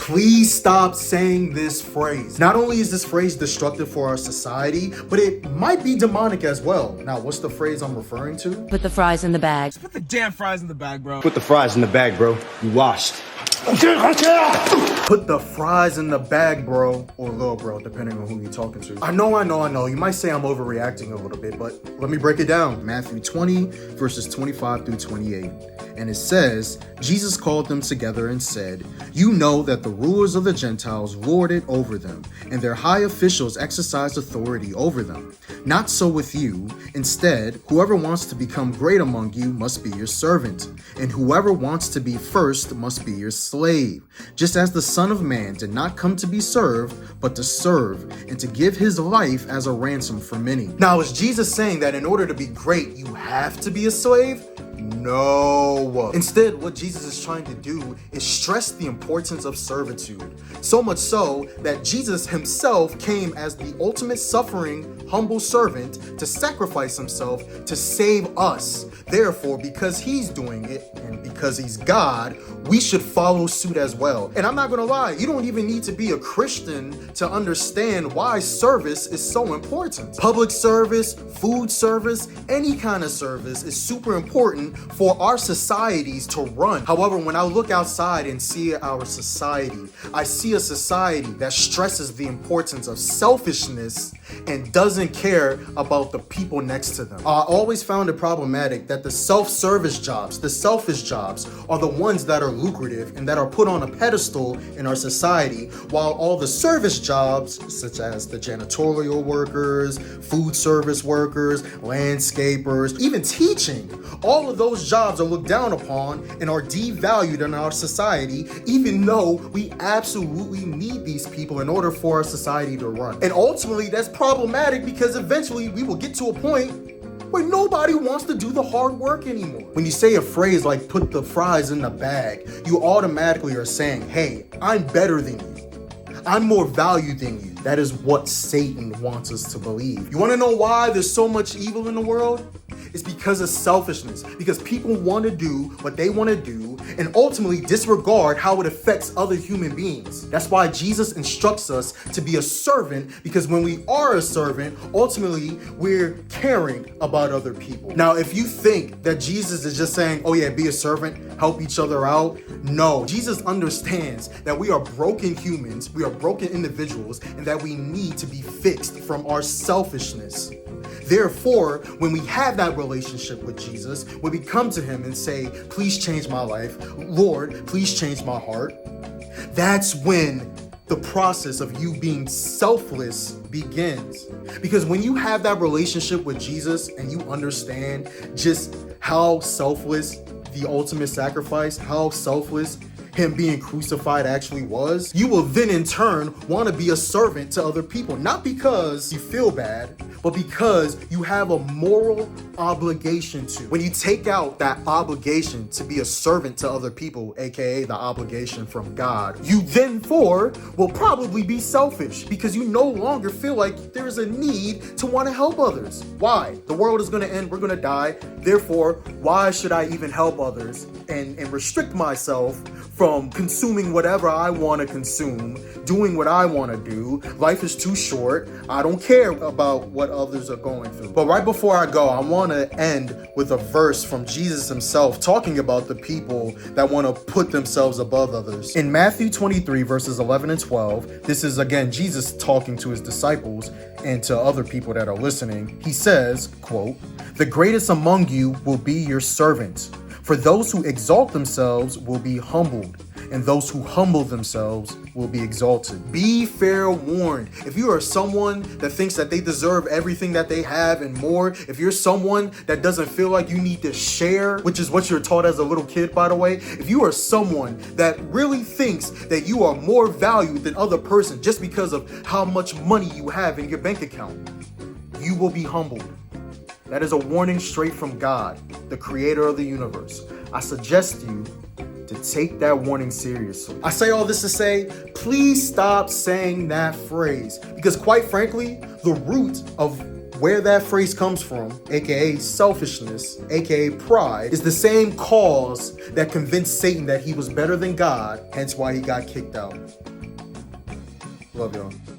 Please stop saying this phrase. Not only is this phrase destructive for our society, but it might be demonic as well. Now, what's the phrase I'm referring to? Put the fries in the bag. Put the damn fries in the bag, bro. Put the fries in the bag, bro. You washed. Put the fries in the bag, bro, or little bro, depending on who you're talking to. I know. You might say I'm overreacting a little bit, but let me break it down. Matthew 20, verses 25 through 28. And it says, Jesus called them together and said, "You know that the rulers of the Gentiles lord it over them, and their high officials exercise authority over them. Not so with you. Instead, whoever wants to become great among you must be your servant, and whoever wants to be first must be your slave. Just as the Son of Man did not come to be served, but to serve, and to give his life as a ransom for many." Now, is Jesus saying that in order to be great, you have to be a slave? No. Instead, what Jesus is trying to do is stress the importance of servitude. So much so that Jesus himself came as the ultimate suffering, humble servant to sacrifice himself to save us. Therefore, because he's doing it and because he's God, we should follow suit as well. And I'm not gonna lie, you don't even need to be a Christian to understand why service is so important. Public service, food service, any kind of service is super important for our societies to run. However, when I look outside and see our society, I see a society that stresses the importance of selfishness and doesn't care about the people next to them. I always found it problematic that the self-service jobs, the selfish jobs, are the ones that are lucrative and that are put on a pedestal in our society, while all the service jobs, such as the janitorial workers, food service workers, landscapers, even teaching, all of those jobs are looked down upon and are devalued in our society, even though we absolutely need these people in order for our society to run. And ultimately, that's problematic because eventually we will get to a point where nobody wants to do the hard work anymore. When you say a phrase like "put the fries in the bag," you automatically are saying, hey, I'm better than you. I'm more valued than you. That is what Satan wants us to believe. You want to know why there's so much evil in the world? It's because of selfishness, because people want to do what they want to do and ultimately disregard how it affects other human beings. That's why Jesus instructs us to be a servant, because when we are a servant, ultimately we're caring about other people. Now, if you think that Jesus is just saying, oh yeah, be a servant, help each other out, no. Jesus understands that we are broken humans, we are broken individuals, and that we need to be fixed from our selfishness. Therefore, when we have that relationship with Jesus, when we come to him and say, please change my life, Lord, please change my heart, that's when the process of you being selfless begins. Because when you have that relationship with Jesus and you understand just how selfless the ultimate sacrifice, how selfless him being crucified actually was, you will then in turn want to be a servant to other people. Not because you feel bad, but because you have a moral obligation to. When you take out that obligation to be a servant to other people, aka the obligation from God, you then will probably be selfish because you no longer feel like there's a need to want to help others. Why? The world is going to end, we're going to die. Therefore, why should I even help others and restrict myself from consuming whatever I want to consume, doing what I want to do? Life is too short. I don't care about what others are going through. But right before I go, I want to end with a verse from Jesus himself talking about the people that want to put themselves above others. In Matthew 23, verses 11 and 12, this is again Jesus talking to his disciples and to other people that are listening. He says, quote, "The greatest among you will be your servant. For those who exalt themselves will be humbled, and those who humble themselves will be exalted." Be fair warned. If you are someone that thinks that they deserve everything that they have and more, if you're someone that doesn't feel like you need to share, which is what you're taught as a little kid, by the way, if you are someone that really thinks that you are more valued than other person just because of how much money you have in your bank account, you will be humbled. That is a warning straight from God, the creator of the universe. I suggest you to take that warning seriously. I say all this to say, please stop saying that phrase, because quite frankly, the root of where that phrase comes from, aka selfishness, aka pride, is the same cause that convinced Satan that he was better than God, hence why he got kicked out. Love y'all.